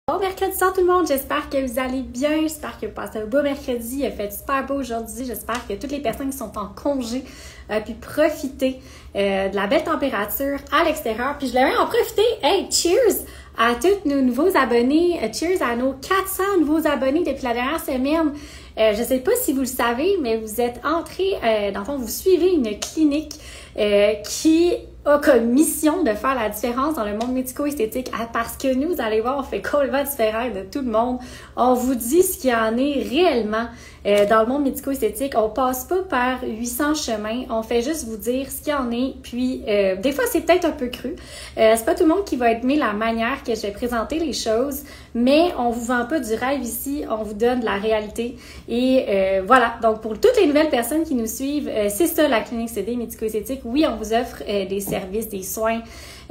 Bon mercredi soir tout le monde, j'espère que vous allez bien, j'espère que vous passez un beau mercredi, il a fait super beau aujourd'hui, j'espère que toutes les personnes qui sont en congé pu profiter de la belle température à l'extérieur. Puis je voulais en profiter, hey, cheers à tous nos nouveaux abonnés, cheers à nos 400 nouveaux abonnés depuis la dernière semaine. Je ne sais pas si vous le savez, mais vous êtes entrés, dans le fond, vous suivez une clinique qui a comme mission de faire la différence dans le monde médico-esthétique parce que nous, vous allez voir, on fait complètement différent de tout le monde. On vous dit ce qu'il y en est réellement dans le monde médico-esthétique. On passe pas par 800 chemins, on fait juste vous dire ce qu'il y en est. Puis, des fois, c'est peut-être un peu cru. C'est pas tout le monde qui va aimer la manière que je vais présenter les choses, mais on vous vend pas du rêve ici, on vous donne de la réalité. Et voilà, donc pour toutes les nouvelles personnes qui nous suivent, c'est ça la clinique CD médico-esthétique. Oui, on vous offre des services, des soins,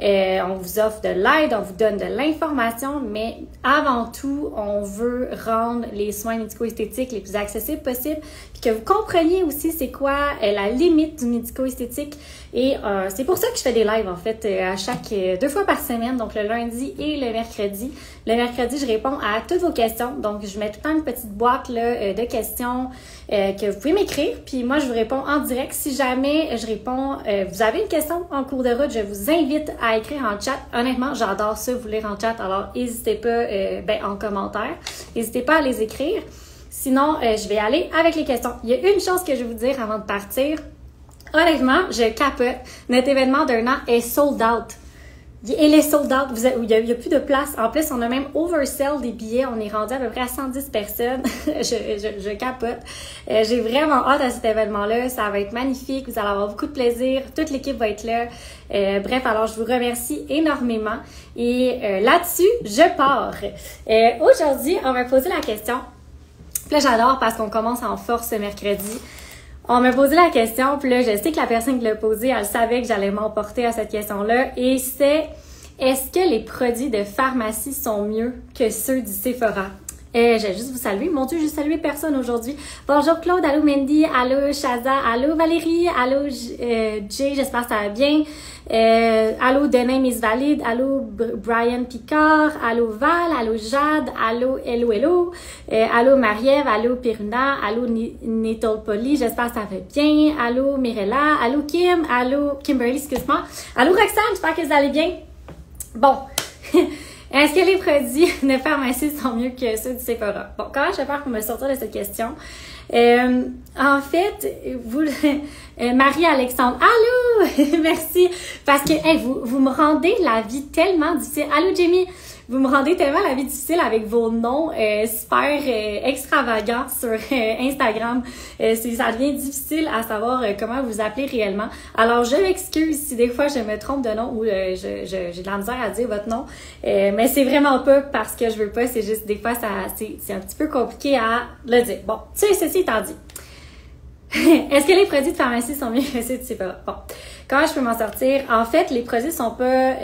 on vous offre de l'aide, on vous donne de l'information, mais avant tout, on veut rendre les soins médico-esthétiques les plus accessibles possibles, puis que vous compreniez aussi c'est quoi la limite du médico-esthétique. Et c'est pour ça que je fais des lives en fait à chaque 2 fois par semaine, donc le lundi et le mercredi. Le mercredi, je réponds à toutes vos questions, donc je mets tout le temps une petite boîte là, de questions que vous pouvez m'écrire, puis moi je vous réponds en direct. Si jamais je réponds, vous avez une question en cours de route, je vous invite à écrire en chat. Honnêtement, j'adore ça, vous lire en chat, alors n'hésitez pas en commentaire, n'hésitez pas à les écrire. Sinon, je vais aller avec les questions. Il y a une chose que je vais vous dire avant de partir. Honnêtement, je capote. Notre événement d'1 an est sold out. Il est sold out. Il y a plus de place. En plus, on a même oversell des billets. On est rendu à peu près à 110 personnes. je capote. J'ai vraiment hâte à cet événement-là. Ça va être magnifique. Vous allez avoir beaucoup de plaisir. Toute l'équipe va être là. Bref, alors je vous remercie énormément. Et là-dessus, je pars. Aujourd'hui, on va poser la question. Puis là, j'adore parce qu'on commence en force ce mercredi. On m'a posé la question, puis là, je sais que la personne qui l'a posée, elle savait que j'allais m'emporter à cette question-là. Et c'est, est-ce que les produits de pharmacie sont mieux que ceux du Sephora? Je vais juste vous saluer. Mon Dieu, j'ai salué personne aujourd'hui. Bonjour Claude, allô Mandy, allô Shaza, allô Valérie, allô Jay, j'espère que ça va bien. Allô Denain Miss Valide, allô Brian Picard, allô Val, allô Jade, allô Hello, allô Marie-Ève, allô Piruna, allô Netolpoli, j'espère que ça va bien. Allô Mirella, allô Kim, allô Kimberly, excuse-moi. Allô Roxane, j'espère que vous allez bien. Bon. Est-ce que les produits de pharmacie sont mieux que ceux du Sephora? Bon, comment je vais faire pour me sortir de cette question? En fait, vous, Marie-Alexandre, allô! Merci! Parce que vous me rendez la vie tellement difficile. Allô, Jamie! Vous me rendez tellement la vie difficile avec vos noms super extravagants sur Instagram. Ça devient difficile à savoir comment vous appelez réellement. Alors, je m'excuse si des fois je me trompe de nom ou j'ai de la misère à dire votre nom. Mais c'est vraiment pas parce que je veux pas, c'est juste des fois c'est un petit peu compliqué à le dire. Bon, ceci étant dit. Est-ce que les produits de pharmacie sont mieux que ceux de Sephora? Bon, comment je peux m'en sortir? En fait, les produits sont pas...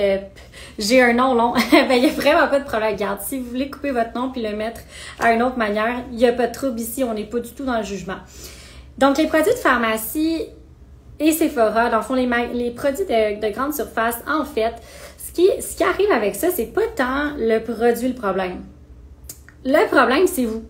j'ai un nom long. Ben, il n'y a vraiment pas de problème. Regarde, si vous voulez couper votre nom puis le mettre à une autre manière, il n'y a pas de trouble ici. On n'est pas du tout dans le jugement. Donc, les produits de pharmacie et Sephora, dans le fond, les produits de grande surface, en fait, ce qui arrive avec ça, c'est pas tant le produit le problème. Le problème, c'est vous.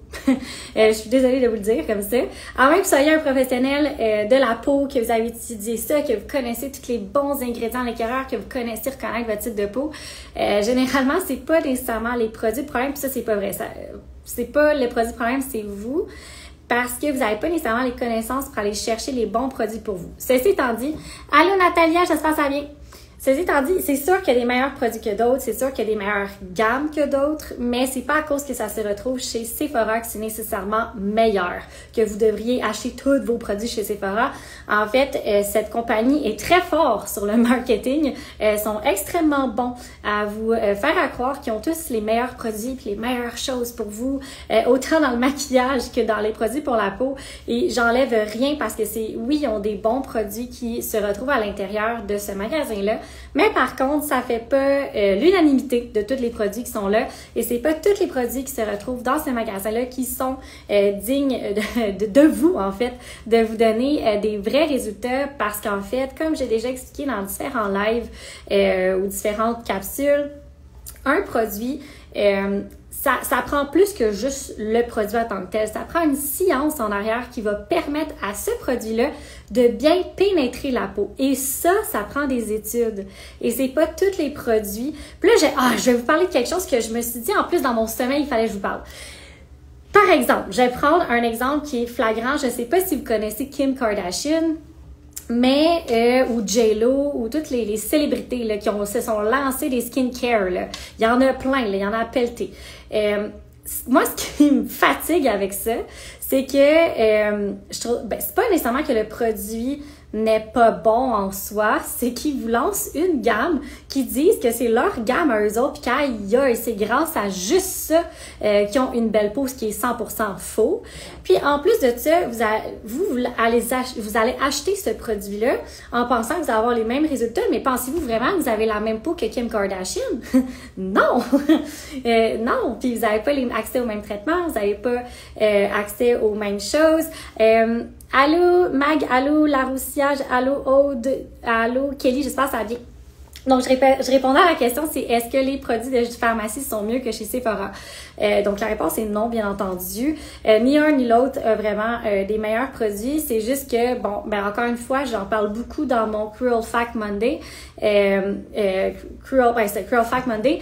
Je suis désolée de vous le dire comme ça. À moins que vous soyez un professionnel de la peau, que vous avez étudié ça, que vous connaissez tous les bons ingrédients à l'intérieur, que vous connaissez reconnaître votre type de peau, généralement, c'est pas nécessairement les produits de problème, puis ça, c'est pas vrai. C'est pas le produit de problème, c'est vous. Parce que vous n'avez pas nécessairement les connaissances pour aller chercher les bons produits pour vous. Ceci étant dit, allô Natalia, j'espère que ça va bien. Ceci étant dit, c'est sûr qu'il y a des meilleurs produits que d'autres, c'est sûr qu'il y a des meilleures gammes que d'autres, mais c'est pas à cause que ça se retrouve chez Sephora que c'est nécessairement meilleur, que vous devriez acheter tous vos produits chez Sephora. En fait, cette compagnie est très forte sur le marketing, sont extrêmement bons à vous faire croire qu'ils ont tous les meilleurs produits et les meilleures choses pour vous, autant dans le maquillage que dans les produits pour la peau. Et j'enlève rien parce que oui, ils ont des bons produits qui se retrouvent à l'intérieur de ce magasin-là. Mais par contre, ça fait pas l'unanimité de tous les produits qui sont là et c'est pas tous les produits qui se retrouvent dans ce magasin-là qui sont dignes de vous, en fait, de vous donner des vrais résultats parce qu'en fait, comme j'ai déjà expliqué dans différents lives ou différentes capsules, un produit Ça prend plus que juste le produit en tant que tel. Ça prend une science en arrière qui va permettre à ce produit-là de bien pénétrer la peau. Et ça prend des études. Et c'est pas tous les produits. Puis là, je vais vous parler de quelque chose que je me suis dit, en plus, dans mon sommeil, il fallait que je vous parle. Par exemple, je vais prendre un exemple qui est flagrant. Je sais pas si vous connaissez Kim Kardashian, mais ou J-Lo ou toutes les célébrités là, se sont lancées des skincare. Là. Il y en a plein, là, il y en a pelleté. Moi, ce qui me fatigue avec ça, c'est que je trouve, c'est pas nécessairement que le produit n'est pas bon en soi, c'est qu'ils vous lancent une gamme qui disent que c'est leur gamme à eux autres, puis qu'aïe, c'est grâce à juste ça qu'ils ont une belle peau, ce qui est 100% faux. Puis en plus de ça, vous allez acheter ce produit-là en pensant que vous allez avoir les mêmes résultats, mais pensez-vous vraiment que vous avez la même peau que Kim Kardashian? Non! Non! Puis vous n'avez pas accès aux mêmes traitements, vous n'avez pas accès aux mêmes choses. Allô Mag, allô Laroussiage, allô Aude, allô Kelly, j'espère que ça va bien. Donc, je répondais à la question, c'est est-ce que les produits de pharmacie sont mieux que chez Sephora? Donc, la réponse est non, bien entendu. Ni un ni l'autre a vraiment des meilleurs produits. C'est juste que, bon, encore une fois, j'en parle beaucoup dans mon Cruel Fact Monday. Cruel Fact Monday.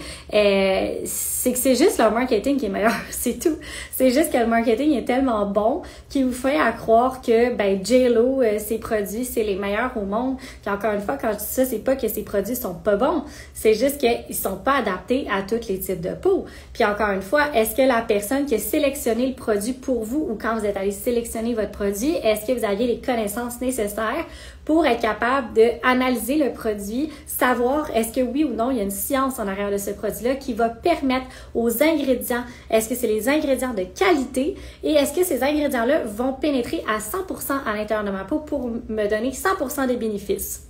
C'est que c'est juste leur marketing qui est meilleur, c'est tout. C'est juste que le marketing est tellement bon qu'il vous fait à croire que, J-Lo, ses produits, c'est les meilleurs au monde. Puis encore une fois, quand je dis ça, c'est pas que ses produits sont pas bons. C'est juste qu'ils sont pas adaptés à tous les types de peau. Puis encore une fois, est-ce que la personne qui a sélectionné le produit pour vous ou quand vous êtes allé sélectionner votre produit, est-ce que vous aviez les connaissances nécessaires pour être capable d'analyser le produit, savoir est-ce que oui ou non, il y a une science en arrière de ce produit-là qui va permettre aux ingrédients, est-ce que c'est les ingrédients de qualité et est-ce que ces ingrédients-là vont pénétrer à 100% à l'intérieur de ma peau pour me donner 100% des bénéfices.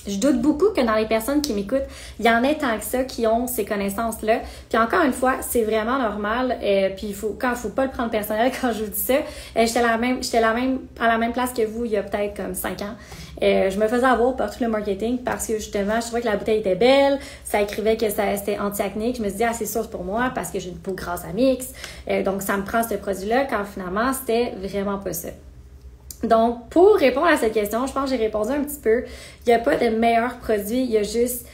Je doute beaucoup que dans les personnes qui m'écoutent, il y en ait tant que ça qui ont ces connaissances-là. Puis encore une fois, c'est vraiment normal. Puis il faut pas le prendre personnel quand je vous dis ça. J'étais à la même place que vous il y a peut-être comme 5 ans. Je me faisais avoir par tout le marketing parce que justement, je trouvais que la bouteille était belle. Ça écrivait que c'était anti-acné. Je me disais, c'est sûr, c'est pour moi parce que j'ai une peau grasse à mix. Donc, ça me prend ce produit-là quand finalement, c'était vraiment pas ça. Donc, pour répondre à cette question, je pense que j'ai répondu un petit peu. Il n'y a pas de meilleurs produits, il y a juste...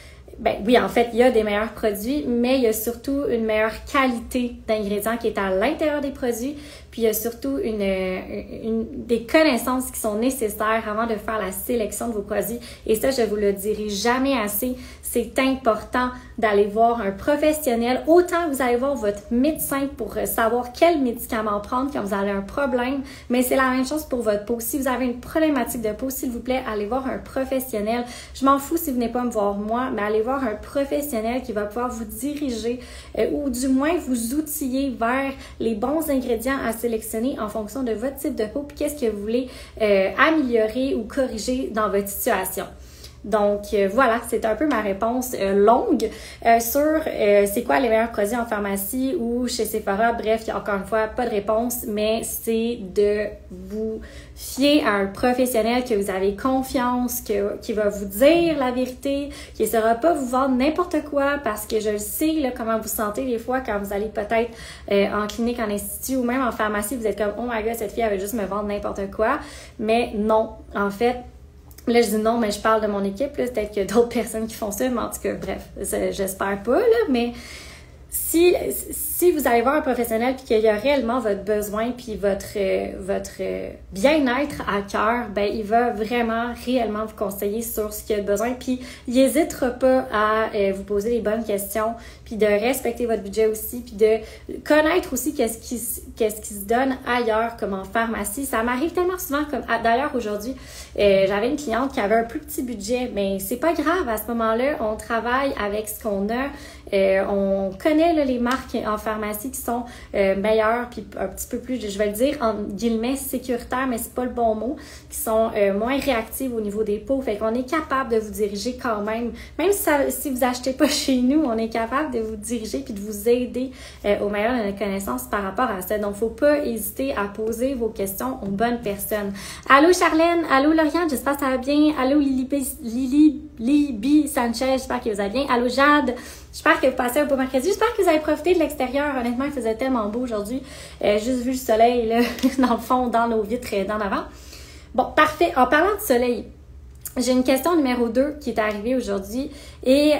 oui, en fait, il y a des meilleurs produits, mais il y a surtout une meilleure qualité d'ingrédients qui est à l'intérieur des produits. Puis, il y a surtout des connaissances qui sont nécessaires avant de faire la sélection de vos produits. Et ça, je vous le dirai jamais assez. C'est important d'aller voir un professionnel. Autant que vous allez voir votre médecin pour savoir quel médicament prendre quand vous avez un problème. Mais c'est la même chose pour votre peau. Si vous avez une problématique de peau, s'il vous plaît, allez voir un professionnel. Je m'en fous si vous venez pas me voir moi, mais allez voir un professionnel qui va pouvoir vous diriger ou du moins vous outiller vers les bons ingrédients à sélectionner en fonction de votre type de peau puis qu'est-ce que vous voulez améliorer ou corriger dans votre situation. Donc voilà, c'est un peu ma réponse longue sur c'est quoi les meilleurs produits en pharmacie ou chez Sephora. Bref, il y a encore une fois pas de réponse, mais c'est de vous fier à un professionnel que vous avez confiance, qui va vous dire la vérité, qui ne sera pas vous vendre n'importe quoi parce que je le sais là, comment vous sentez des fois quand vous allez peut-être en clinique, en institut ou même en pharmacie, vous êtes comme « Oh my God, cette fille elle va juste me vendre n'importe quoi ». Mais non, en fait, là, je dis non, mais je parle de mon équipe. Là, peut-être qu'il y a d'autres personnes qui font ça, mais en tout cas, bref, j'espère pas, là, mais si vous allez voir un professionnel puis qu'il y a réellement votre besoin puis votre bien-être à cœur, il va vraiment, réellement vous conseiller sur ce qu'il y a de besoin. Puis, il n'hésitera pas à vous poser les bonnes questions puis de respecter votre budget aussi puis de connaître aussi qu'est-ce qui se donne ailleurs comme en pharmacie. Ça m'arrive tellement souvent comme d'ailleurs aujourd'hui, j'avais une cliente qui avait un plus petit budget, mais c'est pas grave à ce moment-là, on travaille avec ce qu'on a. On connaît là, les marques en pharmacie qui sont meilleures puis un petit peu plus, je vais le dire en guillemets sécuritaires, mais c'est pas le bon mot, qui sont moins réactives au niveau des peaux. Fait qu'on est capable de vous diriger quand même si vous achetez pas chez nous, on est capable de vous diriger puis de vous aider au meilleur de notre connaissance par rapport à ça. Donc, faut pas hésiter à poser vos questions aux bonnes personnes. Allô Charlène, allô Lauriane, j'espère que ça va bien. Allô Lily Libby Sanchez, j'espère que vous allez bien. Allô Jade, j'espère que vous passez un beau mercredi. J'espère que vous avez profité de l'extérieur. Honnêtement, il faisait tellement beau aujourd'hui. Juste vu le soleil, là, dans le fond, dans nos vitres d'en avant. Bon, parfait. En parlant de soleil, j'ai une question numéro 2 qui est arrivée aujourd'hui et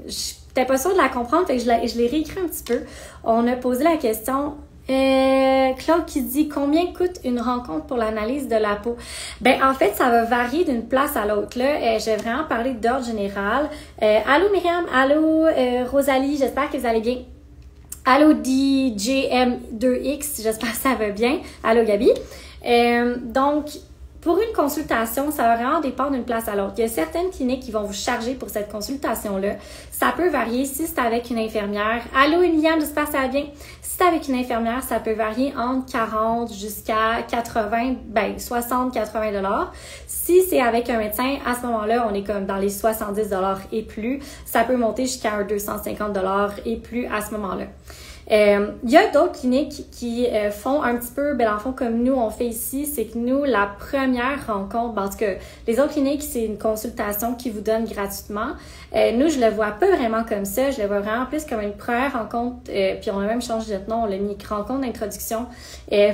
j'étais pas sûre de la comprendre, fait que je l'ai réécrit un petit peu. On a posé la question, Claude qui dit combien coûte une rencontre pour l'analyse de la peau? Ben en fait, ça va varier d'une place à l'autre. Là, je vais vraiment parler d'ordre général. Allô Myriam, allô Rosalie, j'espère que vous allez bien. Allô DJM2X, j'espère que ça va bien. Allô Gabi. Donc, pour une consultation, ça va vraiment dépendre d'une place à l'autre. Il y a certaines cliniques qui vont vous charger pour cette consultation-là. Ça peut varier si c'est avec une infirmière. Allô, Eliane, j'espère que ça va bien. Si c'est avec une infirmière, ça peut varier entre 40 jusqu'à 80, 60, 80 $. Si c'est avec un médecin, à ce moment-là, on est comme dans les 70 $ et plus. Ça peut monter jusqu'à un 250 $ et plus à ce moment-là. Il y a d'autres cliniques qui font un petit peu, dans le fond, comme nous, on fait ici, c'est que nous, la première rencontre, en tout cas, les autres cliniques, c'est une consultation qu'ils vous donnent gratuitement. Nous, je le vois pas vraiment comme ça, je le vois vraiment plus comme une première rencontre, puis on a même changé de nom, on l'a mis rencontre d'introduction,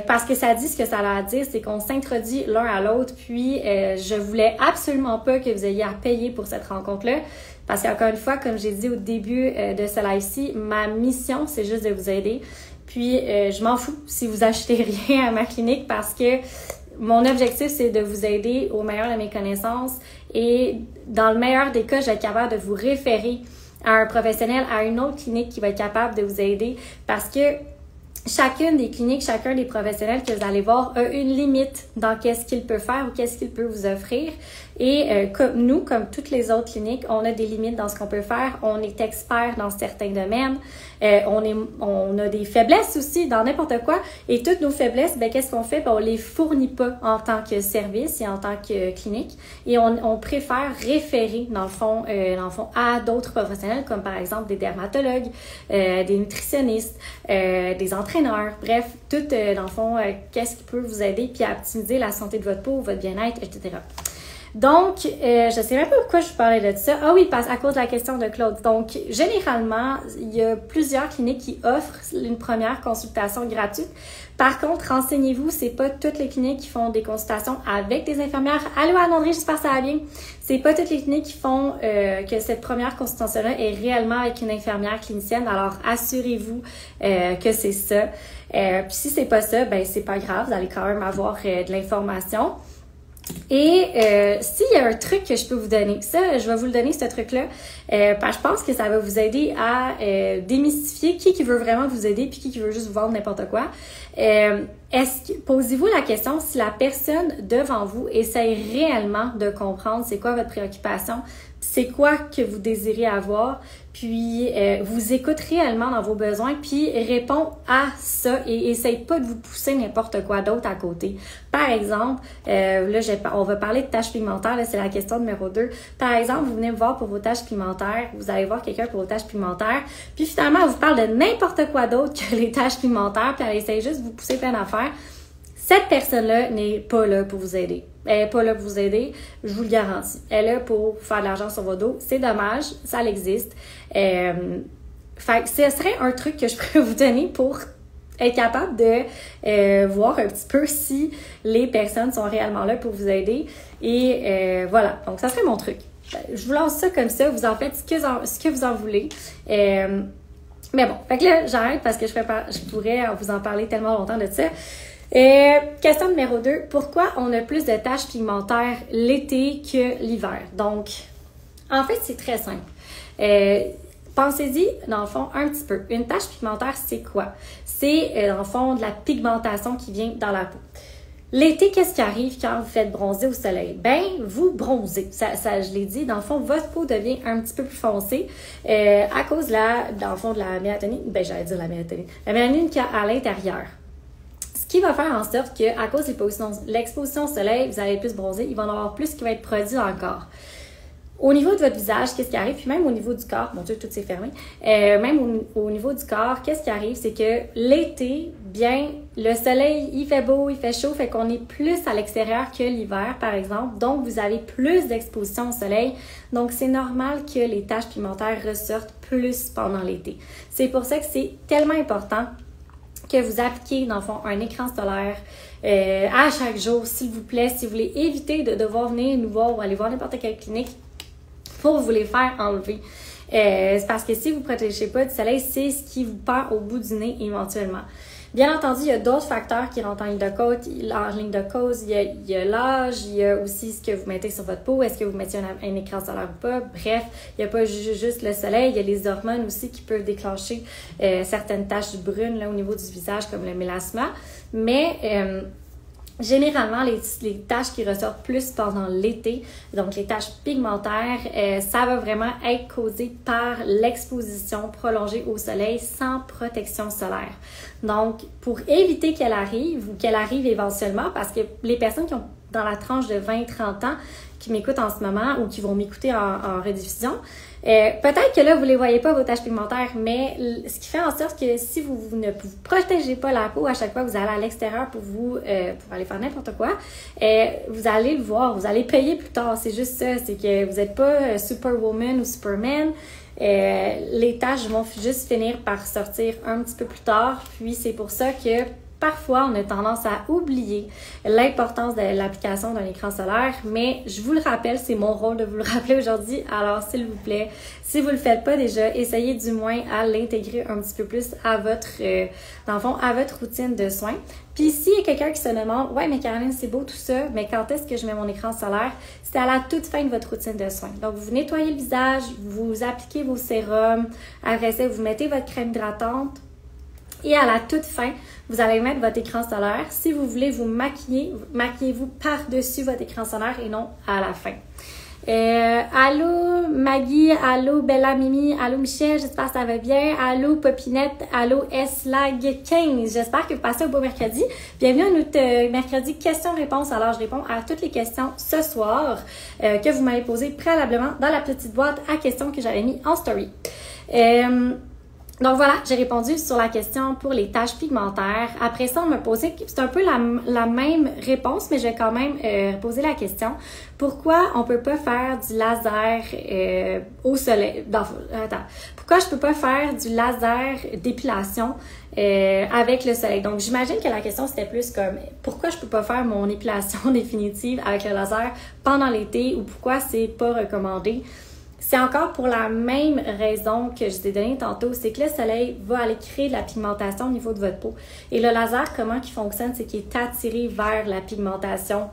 parce que ça dit ce que ça a à dire, c'est qu'on s'introduit l'un à l'autre, puis je voulais absolument pas que vous ayez à payer pour cette rencontre-là. Parce qu'encore une fois, comme j'ai dit au début de ce live-ci, ma mission, c'est juste de vous aider. Puis, je m'en fous si vous achetez rien à ma clinique parce que mon objectif, c'est de vous aider au meilleur de mes connaissances. Et dans le meilleur des cas, je vais être capable de vous référer à un professionnel, à une autre clinique qui va être capable de vous aider parce que chacune des cliniques, chacun des professionnels que vous allez voir a une limite dans qu'est-ce qu'il peut faire ou qu'est-ce qu'il peut vous offrir. Et comme toutes les autres cliniques, on a des limites dans ce qu'on peut faire. On est expert dans certains domaines. On a des faiblesses aussi dans n'importe quoi. Et toutes nos faiblesses, qu'est-ce qu'on fait? On les fournit pas en tant que service et en tant que clinique. Et on préfère référer, dans le fond, à d'autres professionnels, comme par exemple des dermatologues, des nutritionnistes, des entraîneurs. Bref, tout, dans le fond, qu'est-ce qui peut vous aider puis à optimiser la santé de votre peau, votre bien-être, etc. Donc, je sais même pas pourquoi je vous parlais de ça. Ah oui, à cause de la question de Claude. Donc, généralement, il y a plusieurs cliniques qui offrent une première consultation gratuite. Par contre, renseignez-vous, c'est pas toutes les cliniques qui font des consultations avec des infirmières. Allô Anne-André, j'espère que ça va bien. C'est pas toutes les cliniques qui font que cette première consultation-là est réellement avec une infirmière clinicienne. Alors, assurez-vous que c'est ça. Puis si c'est pas ça, c'est pas grave, vous allez quand même avoir de l'information. Et s'il y a un truc que je peux vous donner, ça, je vais vous le donner, ce truc-là, parce que je pense que ça va vous aider à démystifier qui veut vraiment vous aider puis qui veut juste vous vendre n'importe quoi. Posez-vous la question si la personne devant vous essaye réellement de comprendre c'est quoi votre préoccupation, c'est quoi que vous désirez avoir, puis vous écoute réellement dans vos besoins, puis répond à ça et essaye pas de vous pousser n'importe quoi d'autre à côté. Par exemple, là, on va parler de taches pigmentaires, là, c'est la question numéro 2. Par exemple, vous venez me voir pour vos taches pigmentaires, vous allez voir quelqu'un pour vos taches pigmentaires, puis finalement, elle vous parle de n'importe quoi d'autre que les taches pigmentaires, puis elle essaye juste de vous pousser plein d'affaires. Cette personne-là n'est pas là pour vous aider. Elle n'est pas là pour vous aider, je vous le garantis. Elle est là pour faire de l'argent sur votre dos. C'est dommage, ça existe. Fait que ce serait un truc que je pourrais vous donner pour être capable de voir un petit peu si les personnes sont réellement là pour vous aider. Et voilà, donc ça serait mon truc. Je vous lance ça comme ça, vous en faites ce que vous en voulez. Mais bon, fait que là, j'arrête parce que je pourrais vous en parler tellement longtemps de ça. Question numéro 2. Pourquoi on a plus de taches pigmentaires l'été que l'hiver? Donc, en fait, c'est très simple. Pensez-y, dans le fond, un petit peu. Une tache pigmentaire, c'est quoi? C'est, dans le fond, de la pigmentation qui vient dans la peau. L'été, qu'est-ce qui arrive quand vous faites bronzer au soleil? Vous bronzez. Ça, je l'ai dit, dans le fond, votre peau devient un petit peu plus foncée à cause dans le fond, de la mélatonine. J'allais dire la mélatonine. La mélanine qu'il y a à l'intérieur. Ce qui va faire en sorte qu'à cause de l'exposition au soleil, vous allez plus bronzer, il va en avoir plus qui va être produit encore. Au niveau de votre visage, qu'est-ce qui arrive? Puis même au niveau du corps, mon Dieu, tout s'est fermé. Même au niveau du corps, qu'est-ce qui arrive? C'est que l'été, bien, le soleil, il fait beau, il fait chaud, fait qu'on est plus à l'extérieur que l'hiver, par exemple. Donc, vous avez plus d'exposition au soleil. Donc, c'est normal que les taches pigmentaires ressortent plus pendant l'été. C'est pour ça que c'est tellement important que vous appliquez, dans le fond, un écran solaire à chaque jour, s'il vous plaît. Si vous voulez éviter de devoir venir nous voir ou aller voir n'importe quelle clinique pour vous les faire enlever. C'est parce que si vous ne protégez pas du soleil, c'est ce qui vous perd au bout du nez éventuellement. Bien entendu, il y a d'autres facteurs qui rentrent en ligne de cause. Il y a l'âge, il y a aussi ce que vous mettez sur votre peau, est-ce que vous mettez un écran solaire ou pas. Bref, il n'y a pas juste le soleil, il y a les hormones aussi qui peuvent déclencher certaines taches brunes là, au niveau du visage, comme le mélasma. Mais généralement, les taches qui ressortent plus pendant l'été, donc les taches pigmentaires, ça va vraiment être causé par l'exposition prolongée au soleil sans protection solaire. Donc, pour éviter qu'elle arrive ou qu'elle arrive éventuellement, parce que les personnes qui ont dans la tranche de 20-30 ans qui m'écoutent en ce moment ou qui vont m'écouter en rediffusion, peut-être que là, vous ne les voyez pas, vos taches pigmentaires, mais ce qui fait en sorte que si vous ne vous protégez pas la peau à chaque fois que vous allez à l'extérieur pour aller faire n'importe quoi, vous allez le voir, vous allez payer plus tard. C'est juste ça, c'est que vous n'êtes pas Superwoman ou Superman. Les taches vont juste finir par sortir un petit peu plus tard, puis c'est pour ça que parfois, on a tendance à oublier l'importance de l'application d'un écran solaire, mais je vous le rappelle, c'est mon rôle de vous le rappeler aujourd'hui. Alors, s'il vous plaît, si vous le faites pas déjà, essayez du moins à l'intégrer un petit peu plus à votre, dans le fond, à votre routine de soins. Puis, s'il y a quelqu'un qui se demande, ouais, mais Caroline, c'est beau tout ça, mais quand est-ce que je mets mon écran solaire? C'est à la toute fin de votre routine de soins. Donc, vous nettoyez le visage, vous appliquez vos sérums, après ça, vous mettez votre crème hydratante. Et à la toute fin, vous allez mettre votre écran solaire. Si vous voulez vous maquiller, maquillez-vous par-dessus votre écran solaire et non à la fin. Allô Maggie, allô Bella Mimi, allô Michel, j'espère que ça va bien. Allô Popinette, allô S-Lag15. J'espère que vous passez un beau mercredi. Bienvenue à notre mercredi questions-réponses. Alors, je réponds à toutes les questions ce soir que vous m'avez posées préalablement dans la petite boîte à questions que j'avais mis en story. Donc voilà, j'ai répondu sur la question pour les taches pigmentaires. Après ça, on m'a posé, c'est un peu la même réponse, mais je vais quand même poser la question. Pourquoi on peut pas faire du laser au soleil? Pourquoi je peux pas faire du laser d'épilation avec le soleil? Donc j'imagine que la question c'était plus comme pourquoi je peux pas faire mon épilation définitive avec le laser pendant l'été ou pourquoi c'est pas recommandé? C'est encore pour la même raison que je t'ai donné tantôt, c'est que le soleil va aller créer de la pigmentation au niveau de votre peau. Et le laser, comment il fonctionne, c'est qu'il est attiré vers la pigmentation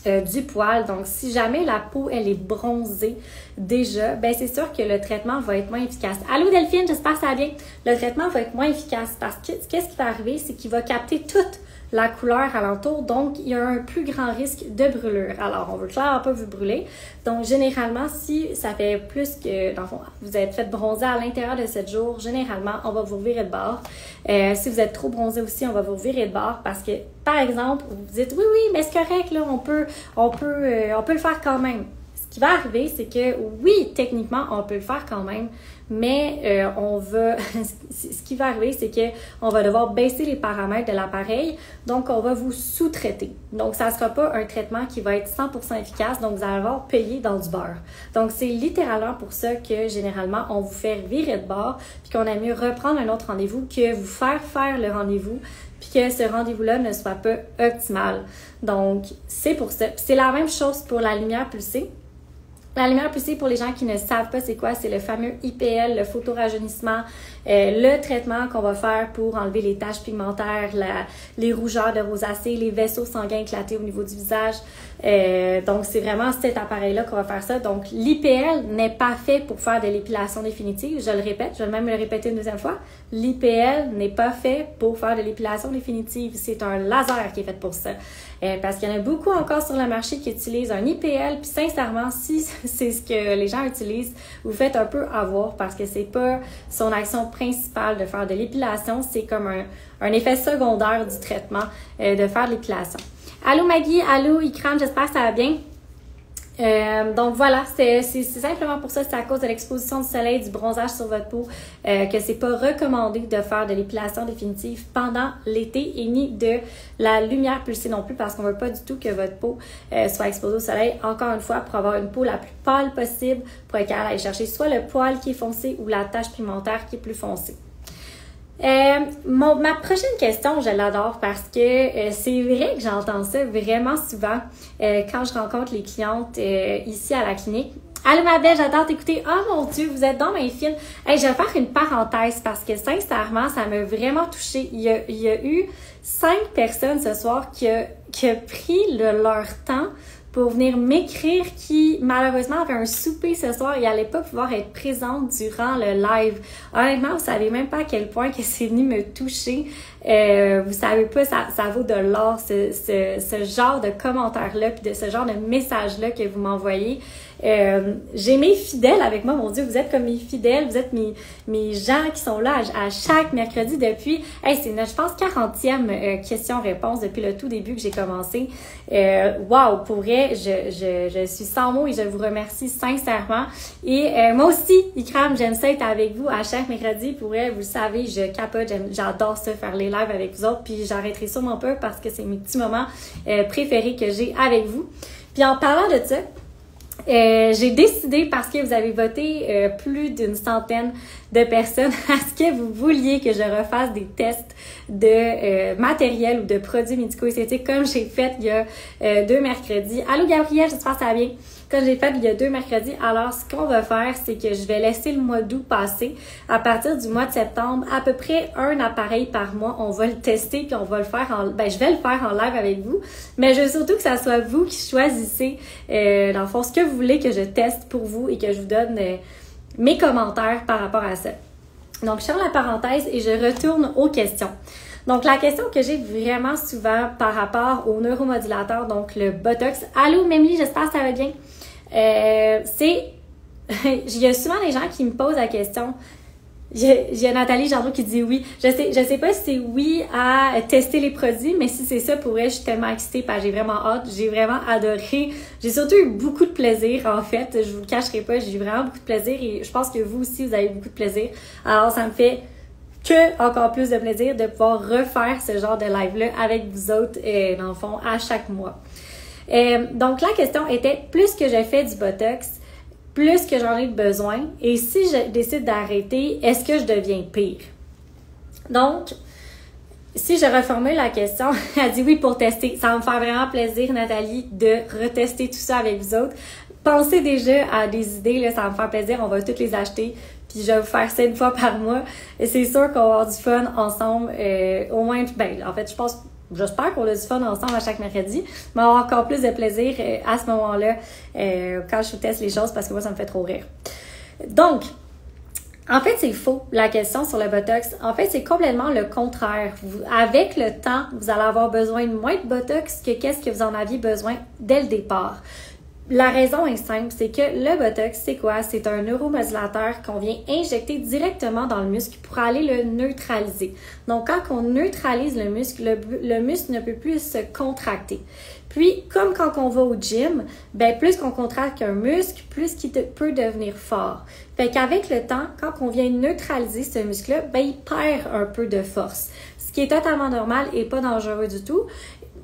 du poil. Donc, si jamais la peau, elle est bronzée déjà, ben c'est sûr que le traitement va être moins efficace. Allô Delphine, j'espère que ça va bien. Le traitement va être moins efficace parce que qu'est-ce qui va arriver, c'est qu'il va capter toute la couleur alentour, donc il y a un plus grand risque de brûlure. Alors, on veut clairement pas vous brûler. Donc, généralement, si ça fait plus que, dans le fond, vous êtes fait bronzer à l'intérieur de 7 jours, généralement, on va vous virer de bord. Si vous êtes trop bronzé aussi, on va vous virer de bord parce que, par exemple, vous vous dites, oui, mais c'est correct, là, on peut le faire quand même. Ce qui va arriver, c'est que, oui, techniquement, on peut le faire quand même, mais ce qui va arriver, c'est que on va devoir baisser les paramètres de l'appareil, donc on va vous sous-traiter. Donc, ça ne sera pas un traitement qui va être 100% efficace, donc vous allez avoir payé dans du beurre. Donc, c'est littéralement pour ça que, généralement, on vous fait virer de bord, puis qu'on aime mieux reprendre un autre rendez-vous que vous faire le rendez-vous, puis que ce rendez-vous-là ne soit pas optimal. Donc, c'est pour ça. Puis c'est la même chose pour la lumière pulsée. La lumière pulsée, pour les gens qui ne savent pas c'est quoi, c'est le fameux IPL, le photorajeunissement, le traitement qu'on va faire pour enlever les taches pigmentaires, les rougeurs de rosacée, les vaisseaux sanguins éclatés au niveau du visage. Donc, c'est vraiment cet appareil-là qu'on va faire ça. Donc, l'IPL n'est pas fait pour faire de l'épilation définitive. Je le répète, je vais même le répéter une deuxième fois. L'IPL n'est pas fait pour faire de l'épilation définitive. C'est un laser qui est fait pour ça. Parce qu'il y en a beaucoup encore sur le marché qui utilisent un IPL. Puis sincèrement, si c'est ce que les gens utilisent, vous faites un peu avoir parce que c'est pas son action principale de faire de l'épilation. C'est comme un effet secondaire du traitement de faire de l'épilation. Allô Maggie, allô Ikram, j'espère que ça va bien. Donc voilà, c'est simplement pour ça, c'est à cause de l'exposition du soleil, du bronzage sur votre peau, que c'est pas recommandé de faire de l'épilation définitive pendant l'été et ni de la lumière pulsée non plus parce qu'on veut pas du tout que votre peau soit exposée au soleil. Encore une fois, pour avoir une peau la plus pâle possible, pour être capable d'aller chercher soit le poil qui est foncé ou la tache pigmentaire qui est plus foncée. Ma prochaine question, je l'adore parce que c'est vrai que j'entends ça vraiment souvent quand je rencontre les clientes ici à la clinique. Allô ma belle, j'adore t'écouter. Oh mon Dieu, vous êtes dans mes fines. Hey, je vais faire une parenthèse parce que sincèrement, ça m'a vraiment touchée. Il y a eu 5 personnes ce soir qui a pris leur temps pour venir m'écrire qui, malheureusement, avait un souper ce soir et n'allait pas pouvoir être présente durant le live. Honnêtement, vous savez même pas à quel point que c'est venu me toucher. Vous savez pas, ça vaut de l'or, ce genre de commentaires-là puis de ce genre de messages-là que vous m'envoyez. J'ai mes fidèles avec moi, mon Dieu, vous êtes comme mes fidèles, vous êtes mes gens qui sont là à chaque mercredi depuis, c'est notre, je pense, 40e question-réponse depuis le tout début que j'ai commencé. Wow, pour vrai, je suis sans mots et je vous remercie sincèrement. Et moi aussi, Ikram, j'aime ça être avec vous à chaque mercredi. Pour vrai, vous le savez, je capote, j'adore ça, faire les lives avec vous autres, puis j'arrêterai sûrement pas parce que c'est mes petits moments préférés que j'ai avec vous. Puis en parlant de ça, j'ai décidé, parce que vous avez voté plus d'une centaine de personnes, à ce que vous vouliez que je refasse des tests de matériel ou de produits médico-esthétiques comme j'ai fait il y a 2 mercredis. Allô Gabrielle, j'espère que ça va bien. Comme j'ai fait il y a 2 mercredis, alors ce qu'on va faire, c'est que je vais laisser le mois d'août passer. À partir du mois de septembre, à peu près un appareil par mois, on va le tester puis on va le faire je vais le faire en live avec vous. Mais je veux surtout que ça soit vous qui choisissez, dans le fond, ce que vous voulez que je teste pour vous et que je vous donne mes commentaires par rapport à ça. Donc, je ferme la parenthèse et je retourne aux questions. Donc, la question que j'ai vraiment souvent par rapport au neuromodulateur, donc le Botox. Allô, Mémie, j'espère que ça va bien. Il y a souvent des gens qui me posent la question. J'ai Nathalie Jardot qui dit oui. Je sais pas si c'est oui à tester les produits, mais si c'est ça, pour elle, je suis tellement excitée parce que j'ai vraiment hâte. J'ai vraiment adoré. J'ai surtout eu beaucoup de plaisir, en fait. Je vous le cacherai pas, j'ai eu vraiment beaucoup de plaisir et je pense que vous aussi, vous avez beaucoup de plaisir. Alors, ça me fait encore plus de plaisir de pouvoir refaire ce genre de live-là avec vous autres, dans le fond, à chaque mois. Donc, la question était, plus que je fais du Botox, plus que j'en ai besoin, et si je décide d'arrêter, est-ce que je deviens pire? Donc, si je reformule la question, elle dit oui pour tester. Ça va me faire vraiment plaisir, Nathalie, de retester tout ça avec vous autres. Pensez déjà à des idées, là, ça va me faire plaisir, on va toutes les acheter. Puis je vais vous faire ça une fois par mois. Et c'est sûr qu'on va avoir du fun ensemble. Au moins, en fait, j'espère qu'on a du fun ensemble à chaque mercredi. Mais on va avoir encore plus de plaisir à ce moment-là quand je vous teste les choses parce que moi, ça me fait trop rire. Donc, en fait, c'est faux, la question sur le Botox. En fait, c'est complètement le contraire. Avec le temps, vous allez avoir besoin de moins de Botox que qu'est-ce que vous en aviez besoin dès le départ. La raison est simple, c'est que le Botox, c'est quoi? C'est un neuromodulateur qu'on vient injecter directement dans le muscle pour aller le neutraliser. Donc, quand on neutralise le muscle ne peut plus se contracter. Puis, comme quand on va au gym, plus qu'on contracte un muscle, plus qu'il peut devenir fort. Fait qu'avec le temps, quand on vient neutraliser ce muscle-là, il perd un peu de force. Ce qui est totalement normal et pas dangereux du tout.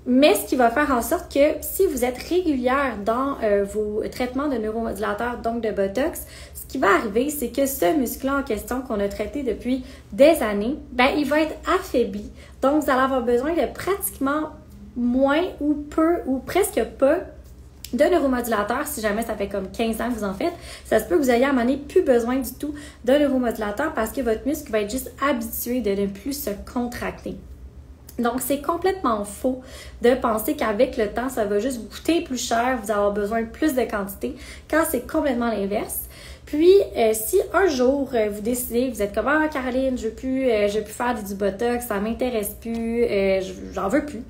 Mais ce qui va faire en sorte que si vous êtes régulière dans vos traitements de neuromodulateurs, donc de Botox, ce qui va arriver, c'est que ce muscle-là en question qu'on a traité depuis des années, il va être affaibli. Donc, vous allez avoir besoin de pratiquement moins ou peu ou presque pas de neuromodulateurs. Si jamais ça fait comme 15 ans que vous en faites, ça se peut que vous ayez à un moment donné plus besoin du tout de neuromodulateur parce que votre muscle va être juste habitué de ne plus se contracter. Donc, c'est complètement faux de penser qu'avec le temps, ça va juste vous coûter plus cher, vous allez avoir besoin de plus de quantité, quand c'est complètement l'inverse. Puis, si un jour, vous décidez, vous êtes comme « Ah, Caroline, je veux plus faire du Botox, ça m'intéresse plus, j'en veux plus »,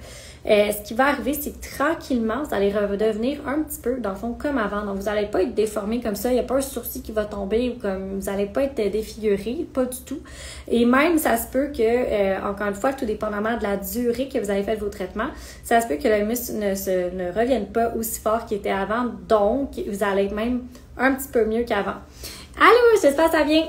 ce qui va arriver, c'est que tranquillement, vous allez redevenir un petit peu, dans le fond, comme avant. Donc, vous n'allez pas être déformé comme ça. Il n'y a pas un sourcil qui va tomber ou comme vous n'allez pas être défiguré, pas du tout. Et même, ça se peut que, encore une fois, tout dépendamment de la durée que vous avez fait vos traitements, ça se peut que le muscle ne revienne pas aussi fort qu'il était avant. Donc, vous allez être même un petit peu mieux qu'avant. Allô, j'espère que ça vient.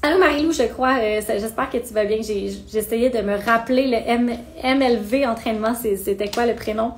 Allô Marie-Lou, je crois, j'espère que tu vas bien. J'essayais de me rappeler le MLV entraînement, c'était quoi le prénom?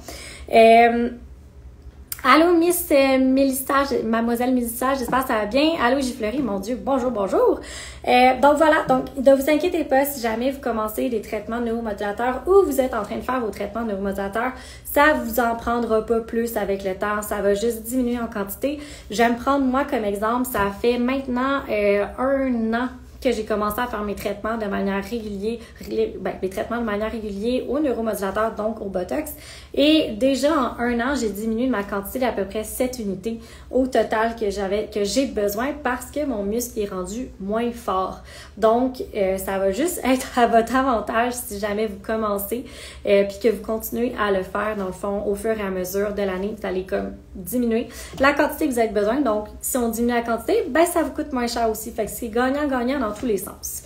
Allô Miss Mélissa, Mademoiselle Mélissa, j'espère que ça va bien. Allô Giflerie, mon Dieu, bonjour. Donc voilà, donc ne vous inquiétez pas si jamais vous commencez des traitements neuromodulateurs ou vous êtes en train de faire vos traitements neuromodulateurs, ça vous en prendra pas plus avec le temps, ça va juste diminuer en quantité. J'aime prendre moi comme exemple, ça fait maintenant 1 an que j'ai commencé à faire mes traitements de manière régulière, mes traitements de manière régulière au neuromodulateur, donc au Botox. Et déjà en 1 an, j'ai diminué ma quantité d'à peu près 7 unités au total que j'ai besoin parce que mon muscle est rendu moins fort. Donc, ça va juste être à votre avantage si jamais vous commencez puis que vous continuez à le faire dans le fond au fur et à mesure de l'année. Vous allez comme diminuer la quantité que vous avez besoin. Donc, si on diminue la quantité, ben ça vous coûte moins cher aussi. Fait que c'est gagnant-gagnant dans tous les sens.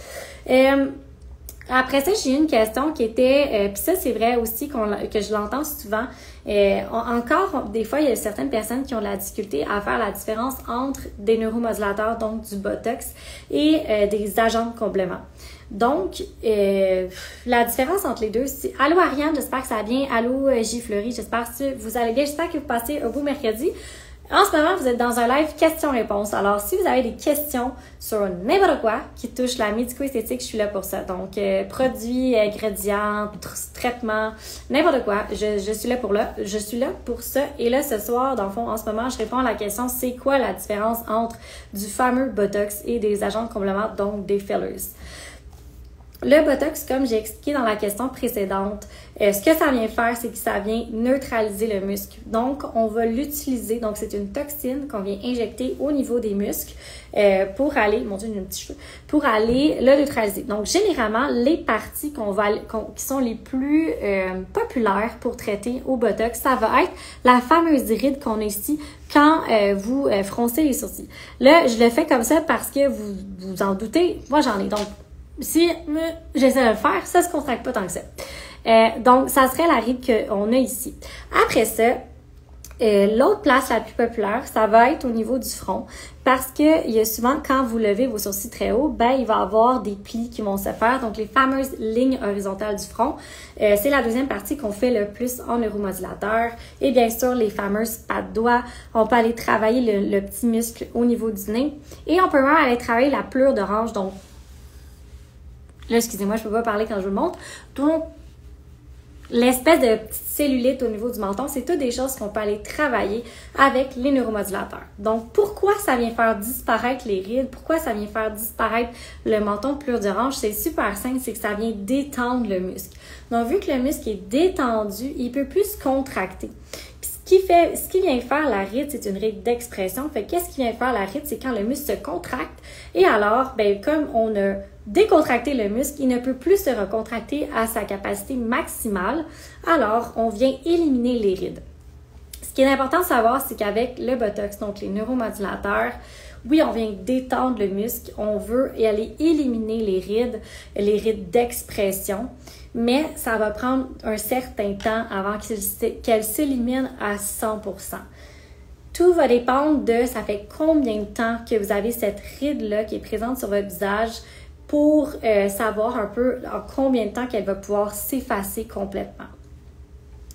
Après ça, j'ai eu une question qui était, puis ça c'est vrai aussi que je l'entends souvent, encore des fois il y a certaines personnes qui ont de la difficulté à faire la différence entre des neuromodulateurs, donc du Botox, et des agents de complément. Donc, la différence entre les deux, c'est... Allô Ariane, j'espère que ça va bien. Allô J. Fleury, j'espère que vous allez bien. J'espère que vous passez un beau mercredi. En ce moment, vous êtes dans un live questions-réponses. Alors, si vous avez des questions sur n'importe quoi qui touche la médico-esthétique, je suis là pour ça. Donc, produits, ingrédients, traitements, n'importe quoi, je suis là pour ça. Et là, ce soir, dans le fond, en ce moment, je réponds à la question, c'est quoi la différence entre du fameux Botox et des agents de complément, donc des fillers? Le Botox, comme j'ai expliqué dans la question précédente, ce que ça vient faire, c'est que ça vient neutraliser le muscle. Donc, on va l'utiliser. Donc, c'est une toxine qu'on vient injecter au niveau des muscles pour aller, mon Dieu, j'ai un petit cheveu, pour aller le neutraliser. Donc, généralement, les parties qui sont les plus populaires pour traiter au Botox, ça va être la fameuse ride qu'on a ici quand vous froncez les sourcils. Là, je le fais comme ça parce que vous en doutez, moi j'en ai. Donc, si j'essaie de le faire, ça se contracte pas tant que ça. Donc, ça serait la ride qu'on a ici. Après ça, l'autre place la plus populaire, ça va être au niveau du front parce que il y a souvent, quand vous levez vos sourcils très haut, ben il va y avoir des plis qui vont se faire. Donc, les fameuses lignes horizontales du front, c'est la deuxième partie qu'on fait le plus en neuromodulateur. Et bien sûr, les fameuses pattes doigts. On peut aller travailler le petit muscle au niveau du nez. Et on peut même aller travailler la pleure d'orange. Donc, là, excusez-moi, je peux pas parler quand je vous le montre. Donc, l'espèce de petite cellulite au niveau du menton, c'est toutes des choses qu'on peut aller travailler avec les neuromodulateurs. Donc, pourquoi ça vient faire disparaître les rides? Pourquoi ça vient faire disparaître le menton de pleure d'orange? C'est super simple, c'est que ça vient détendre le muscle. Donc, vu que le muscle est détendu, il peut plus se contracter. Puis, ce qui vient faire la ride, c'est une ride d'expression. Fait qu'est-ce qui vient faire la ride? C'est quand le muscle se contracte. Et alors, ben, comme on a décontracté le muscle, il ne peut plus se recontracter à sa capacité maximale. Alors, on vient éliminer les rides. Ce qui est important de savoir, c'est qu'avec le Botox, donc les neuromodulateurs, oui, on vient détendre le muscle, on veut aller éliminer les rides d'expression, mais ça va prendre un certain temps avant qu'elle s'élimine à 100%. Tout va dépendre de ça fait combien de temps que vous avez cette ride-là qui est présente sur votre visage pour savoir un peu en combien de temps qu'elle va pouvoir s'effacer complètement.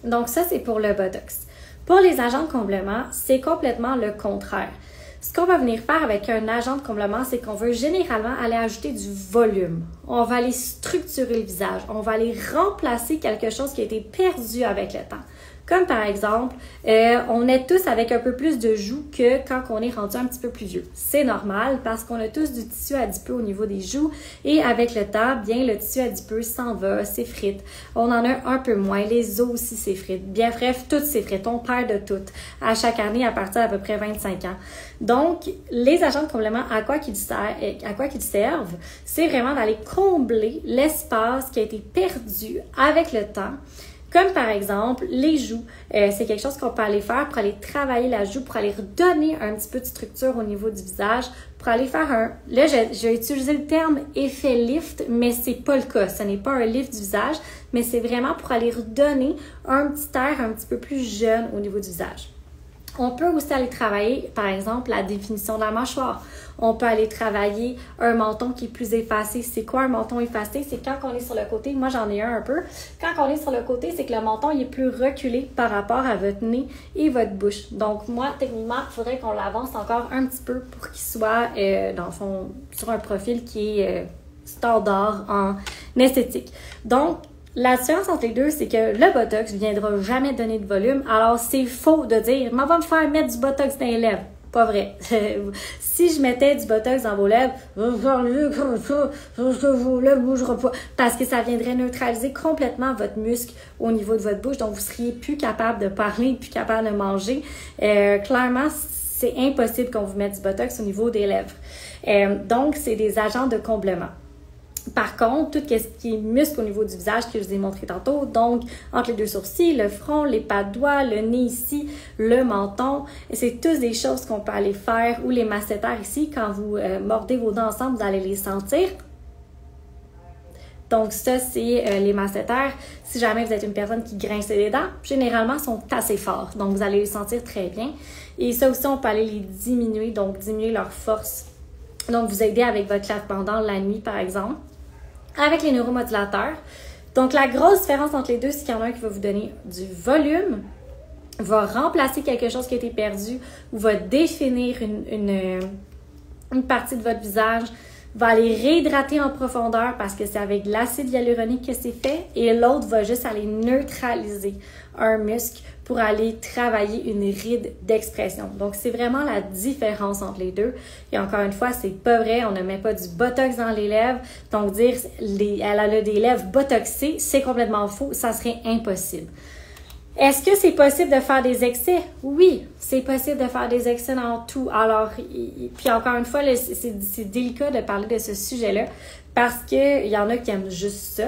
Donc ça, c'est pour le Botox. Pour les agents de comblement, c'est complètement le contraire. Ce qu'on va venir faire avec un agent de comblement, c'est qu'on veut généralement aller ajouter du volume. On va aller structurer le visage. On va aller remplacer quelque chose qui a été perdu avec le temps. Comme par exemple, on est tous avec un peu plus de joues que quand on est rendu un petit peu plus vieux. C'est normal parce qu'on a tous du tissu adipeux au niveau des joues et avec le temps, bien, le tissu adipeux s'en va, s'effrite. On en a un peu moins, les os aussi s'effritent. Bien bref, tout s'effrite, on perd de tout à chaque année à partir d'à peu près 25 ans. Donc, les agents de complément, à quoi qu'ils servent, c'est vraiment d'aller combler l'espace qui a été perdu avec le temps. Comme par exemple, les joues. C'est quelque chose qu'on peut aller faire pour aller travailler la joue, pour aller redonner un petit peu de structure au niveau du visage, pour aller faire un... Là, j'ai utilisé le terme effet lift, mais c'est pas le cas. Ce n'est pas un lift du visage, mais c'est vraiment pour aller redonner un petit air un petit peu plus jeune au niveau du visage. On peut aussi aller travailler, par exemple, la définition de la mâchoire. On peut aller travailler un menton qui est plus effacé. C'est quoi un menton effacé? C'est quand on est sur le côté. Moi, j'en ai un peu. Quand on est sur le côté, c'est que le menton il est plus reculé par rapport à votre nez et votre bouche. Donc, moi, techniquement, il faudrait qu'on l'avance encore un petit peu pour qu'il soit, dans le fond, sur un profil qui est standard en esthétique. Donc, la différence entre les deux, c'est que le Botox ne viendra jamais donner de volume. Alors, c'est faux de dire « Mais on va me faire mettre du Botox dans les lèvres ». Pas vrai. Si je mettais du Botox dans vos lèvres, vos lèvres ne bougeront pas. Parce que ça viendrait neutraliser complètement votre muscle au niveau de votre bouche. Donc, vous seriez plus capable de parler, plus capable de manger. Clairement, c'est impossible qu'on vous mette du Botox au niveau des lèvres. Donc, c'est des agents de comblement. Par contre, tout ce qui est muscle au niveau du visage que je vous ai montré tantôt, donc entre les deux sourcils, le front, les pas de doigts, le nez ici, le menton, c'est tous des choses qu'on peut aller faire, ou les masséters ici, quand vous mordez vos dents ensemble, vous allez les sentir. Donc ça, c'est les masséters. Si jamais vous êtes une personne qui grince les dents, généralement, sont assez forts. Donc, vous allez les sentir très bien. Et ça aussi, on peut aller les diminuer, donc diminuer leur force. Donc, vous aider avec votre clave pendant la nuit, par exemple. Avec les neuromodulateurs. Donc, la grosse différence entre les deux, c'est qu'il y en a un qui va vous donner du volume, va remplacer quelque chose qui a été perdu ou va définir une partie de votre visage, va aller réhydrater en profondeur parce que c'est avec de l'acide hyaluronique que c'est fait et l'autre va juste aller neutraliser un muscle pour aller travailler une ride d'expression. Donc, c'est vraiment la différence entre les deux. Et encore une fois, c'est pas vrai, on ne met pas du Botox dans les lèvres. Donc, dire elle a des lèvres botoxées, c'est complètement faux, ça serait impossible. Est-ce que c'est possible de faire des excès? Oui, c'est possible de faire des excès dans tout. Alors, puis encore une fois, c'est délicat de parler de ce sujet-là parce qu'il y en a qui aiment juste ça.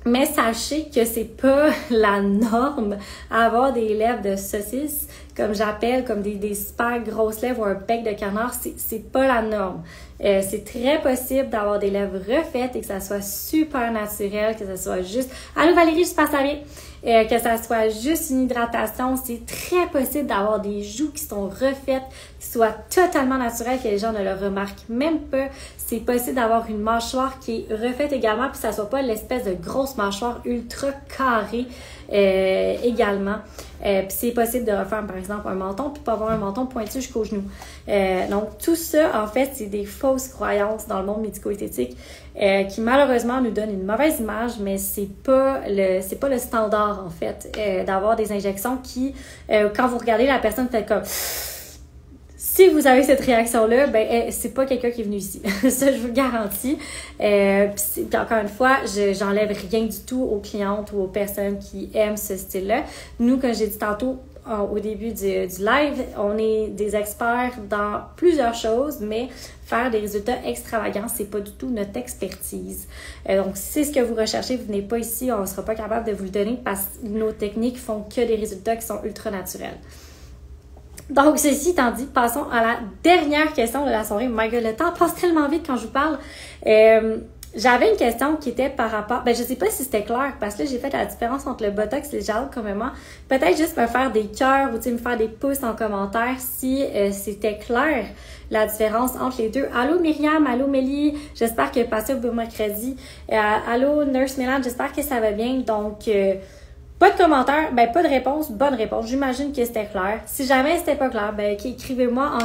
Mais sachez que c'est pas la norme avoir des lèvres de saucisse, comme j'appelle, comme des super grosses lèvres ou un bec de canard, c'est pas la norme. C'est très possible d'avoir des lèvres refaites et que ça soit super naturel, que ça soit juste... Allô Valérie, je passe à bien. Que ça soit juste une hydratation, c'est très possible d'avoir des joues qui sont refaites, qui soient totalement naturelles, que les gens ne le remarquent même pas. C'est possible d'avoir une mâchoire qui est refaite également, puis ça soit pas l'espèce de grosse mâchoire ultra carrée également. Puis c'est possible de refaire, par exemple, un menton, puis pas avoir un menton pointu jusqu'au genou. Donc, tout ça, en fait, c'est des fausses croyances dans le monde médico-esthétique qui, malheureusement, nous donnent une mauvaise image, mais c'est pas le standard, en fait, d'avoir des injections qui, quand vous regardez la personne, faites comme... Si vous avez cette réaction-là, ben c'est pas quelqu'un qui est venu ici. Ça, je vous le garantis. Puis encore une fois, j'enlève rien du tout aux clientes ou aux personnes qui aiment ce style-là. Nous, comme j'ai dit tantôt au début du live, on est des experts dans plusieurs choses, mais faire des résultats extravagants, c'est pas du tout notre expertise. Donc, si c'est ce que vous recherchez, vous venez pas ici, on ne sera pas capable de vous le donner parce que nos techniques font que des résultats qui sont ultra naturels. Donc, ceci étant dit, passons à la dernière question de la soirée. My God, le temps passe tellement vite quand je vous parle. J'avais une question qui était par rapport... je sais pas si c'était clair, parce que là, j'ai fait la différence entre le Botox et le gel complètement. Peut-être juste me faire des cœurs ou me faire des pouces en commentaire si c'était clair, la différence entre les deux. Allô Myriam, allô Mélie, j'espère que passé au beau mercredi. Allô Nurse Mélan, j'espère que ça va bien. Donc... pas de commentaire, pas de réponse, bonne réponse. J'imagine que c'était clair. Si jamais c'était pas clair, écrivez-moi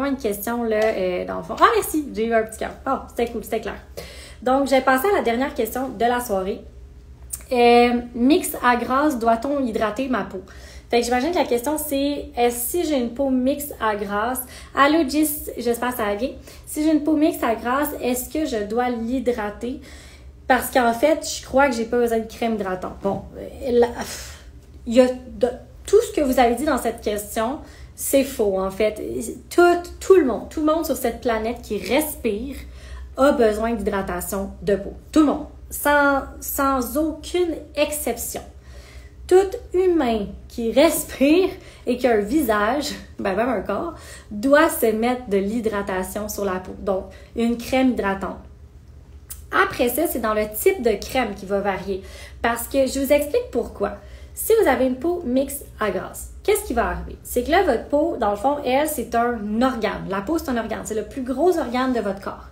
une question là, dans le fond. Ah merci, j'ai eu un petit cœur. Oh, c'était cool, c'était clair. Donc, j'ai passé à la dernière question de la soirée. mixte à grasse, doit-on hydrater ma peau? Fait que j'imagine que la question c'est, si j'ai une peau mixte à grasse, allô Gis, j'espère que ça va bien. Si j'ai une peau mixte à grasse, est-ce que je dois l'hydrater? Parce qu'en fait, je crois que j'ai pas besoin de crème hydratante. Bon, il y a tout ce que vous avez dit dans cette question, c'est faux en fait. Tout le monde sur cette planète qui respire a besoin d'hydratation de peau. Tout le monde, sans aucune exception. Tout humain qui respire et qui a un visage, même un corps, doit se mettre de l'hydratation sur la peau. Donc, une crème hydratante. Après ça, c'est dans le type de crème qui va varier. Parce que je vous explique pourquoi. Si vous avez une peau mixte à grasse, qu'est-ce qui va arriver? C'est que là, votre peau, dans le fond, elle, c'est un organe. La peau, c'est un organe. C'est le plus gros organe de votre corps.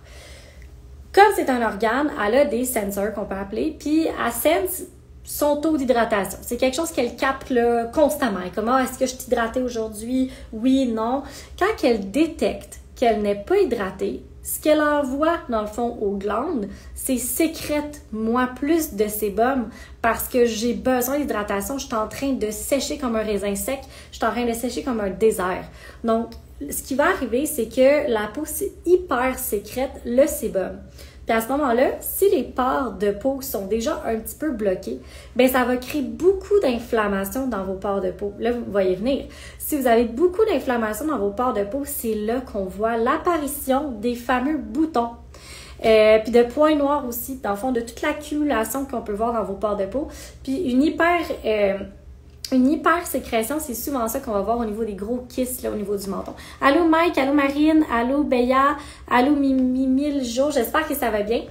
Comme c'est un organe, elle a des sensors qu'on peut appeler, puis elle sense son taux d'hydratation. C'est quelque chose qu'elle capte là, constamment. Comment est-ce que je suis hydratée aujourd'hui? Oui, non. Quand elle détecte qu'elle n'est pas hydratée, ce qu'elle envoie, dans le fond, aux glandes, c'est sécrète-moi plus de sébum parce que j'ai besoin d'hydratation. Je suis en train de sécher comme un raisin sec. Je suis en train de sécher comme un désert. Donc, ce qui va arriver, c'est que la peau, c'est hyper sécrète le sébum. Puis à ce moment-là, si les pores de peau sont déjà un petit peu bloqués, bien ça va créer beaucoup d'inflammation dans vos pores de peau. Là, vous voyez venir. Si vous avez beaucoup d'inflammation dans vos pores de peau, c'est là qu'on voit l'apparition des fameux boutons. Puis de points noirs aussi, dans le fond, de toute l'accumulation qu'on peut voir dans vos pores de peau. Puis une hypersécrétion, c'est souvent ça qu'on va voir au niveau des gros kystes, là, au niveau du menton. Allô Mike, allô Marine, allô Béa, allô Mimile Jo, j'espère que ça va bien.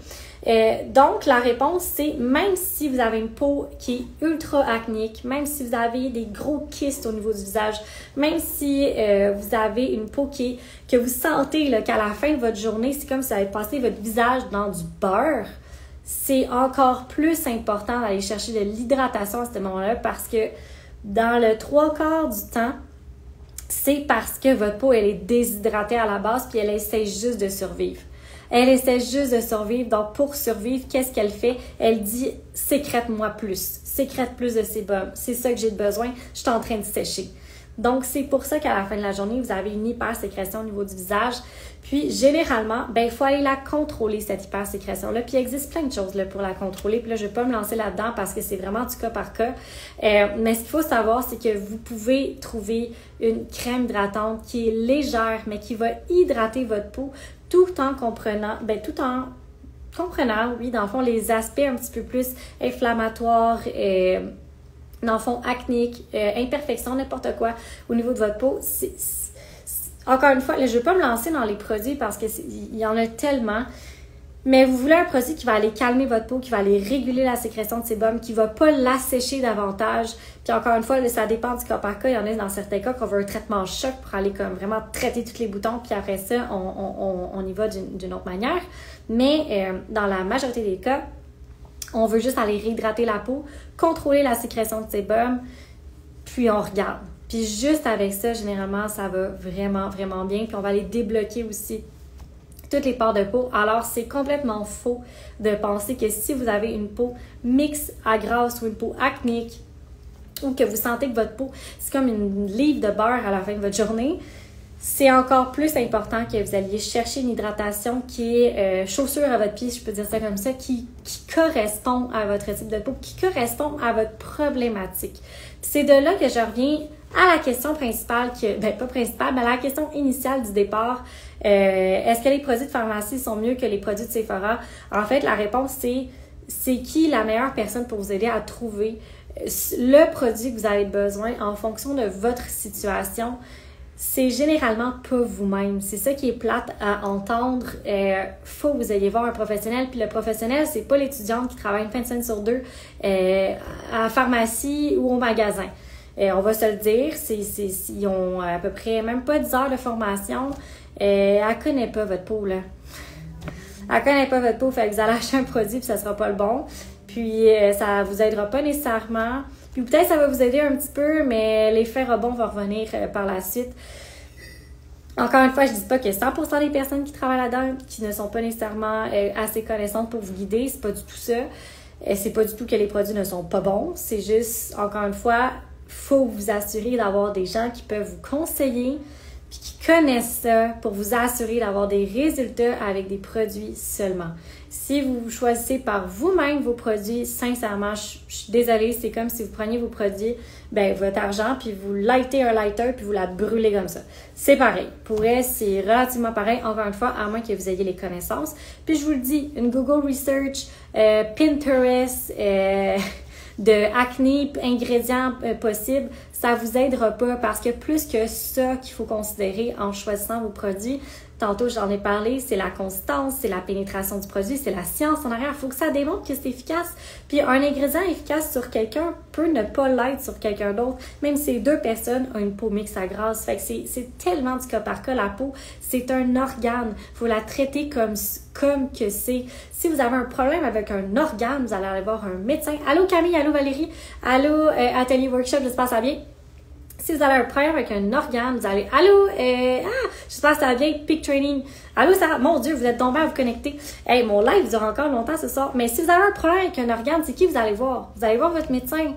Donc, la réponse, c'est même si vous avez une peau qui est ultra acnéique, même si vous avez des gros kystes au niveau du visage, même si vous avez une peau que vous sentez là, qu'à la fin de votre journée, c'est comme si vous avez passé votre visage dans du beurre, c'est encore plus important d'aller chercher de l'hydratation à ce moment-là parce que dans le 3/4 du temps, c'est parce que votre peau, elle est déshydratée à la base puis elle essaie juste de survivre. Elle essaie juste de survivre. Donc, pour survivre, qu'est-ce qu'elle fait? Elle dit « sécrète-moi plus. Sécrète plus de sébum. C'est ça que j'ai besoin. Je suis en train de sécher. » Donc, c'est pour ça qu'à la fin de la journée, vous avez une hypersécrétion au niveau du visage. Puis, généralement, il faut aller la contrôler, cette hypersécrétion-là. Puis, il existe plein de choses là, pour la contrôler. Puis là, je ne vais pas me lancer là-dedans parce que c'est vraiment du cas par cas. Mais ce qu'il faut savoir, c'est que vous pouvez trouver une crème hydratante qui est légère, mais qui va hydrater votre peau tout en comprenant, oui, dans le fond, les aspects un petit peu plus inflammatoires, dans le fond, acnéiques, imperfections, n'importe quoi au niveau de votre peau. Encore une fois, là, je ne vais pas me lancer dans les produits parce qu'il y en a tellement. Mais vous voulez un produit qui va aller calmer votre peau, qui va aller réguler la sécrétion de sébum, qui ne va pas l'assécher davantage. Puis encore une fois, ça dépend du cas par cas. Il y en a dans certains cas qu'on veut un traitement choc pour aller comme vraiment traiter tous les boutons. Puis après ça, on y va d'une autre manière. Mais dans la majorité des cas, on veut juste aller réhydrater la peau, contrôler la sécrétion de sébum, puis on regarde. Puis juste avec ça, généralement, ça va vraiment, vraiment bien. Puis on va aller débloquer aussi toutes les pores de peau. Alors, c'est complètement faux de penser que si vous avez une peau mixte à grasse ou une peau acnéique ou que vous sentez que votre peau, c'est comme une livre de beurre à la fin de votre journée, c'est encore plus important que vous alliez chercher une hydratation qui est chaussure à votre pied, si je peux dire ça comme ça, qui correspond à votre type de peau, qui correspond à votre problématique. Puis c'est de là que je reviens à la question principale, pas principale, mais à la question initiale du départ. Est-ce que les produits de pharmacie sont mieux que les produits de Sephora? En fait, la réponse, c'est qui la meilleure personne pour vous aider à trouver le produit que vous avez besoin en fonction de votre situation. C'est généralement pas vous-même. C'est ça qui est plate à entendre. Faut que vous ayez voir un professionnel. Puis le professionnel, c'est pas l'étudiante qui travaille une fin de semaine sur deux à la pharmacie ou au magasin. On va se le dire, ils ont à peu près même pas 10 heures de formation. Elle connaît pas votre peau, là. Elle connaît pas votre peau, fait que vous allez acheter un produit puis ça sera pas le bon. Puis ça vous aidera pas nécessairement. Puis peut-être ça va vous aider un petit peu, mais l'effet rebond va revenir par la suite. Encore une fois, je dis pas que 100% des personnes qui travaillent là-dedans qui ne sont pas nécessairement assez connaissantes pour vous guider, c'est pas du tout ça. C'est pas du tout que les produits ne sont pas bons, c'est juste, encore une fois, faut vous assurer d'avoir des gens qui peuvent vous conseiller puis qui connaissent ça pour vous assurer d'avoir des résultats avec des produits seulement. Si vous choisissez par vous-même vos produits, sincèrement, je suis désolée, c'est comme si vous preniez vos produits, votre argent, puis vous lightez un lighter, puis vous la brûlez comme ça. C'est pareil. Pour elle, c'est relativement pareil, encore une fois, à moins que vous ayez les connaissances. Puis je vous le dis, une Google Research, Pinterest, de acné, ingrédients possibles, ça vous aidera pas parce que plus que ça qu'il faut considérer en choisissant vos produits. Tantôt, j'en ai parlé, c'est la consistance, c'est la pénétration du produit, c'est la science en arrière. Il faut que ça démontre que c'est efficace. Puis un ingrédient efficace sur quelqu'un peut ne pas l'être sur quelqu'un d'autre, même si 2 personnes ont une peau mixte à grasse. Fait que c'est tellement du cas par cas, la peau. C'est un organe. Il faut la traiter comme que c'est. Si vous avez un problème avec un organe, vous allez aller voir un médecin. Allô Camille, allô Valérie, allô Atelier Workshop, j'espère que ça va bien. Si vous avez un problème avec un organe, vous allez « Allô, j'espère que ça va bien, Peak Training. Allô, ça va? Mon Dieu, vous êtes tombé à vous connecter. Hey, mon live dure encore longtemps ce soir. Mais si vous avez un problème avec un organe, c'est qui vous allez voir? Vous allez voir votre médecin.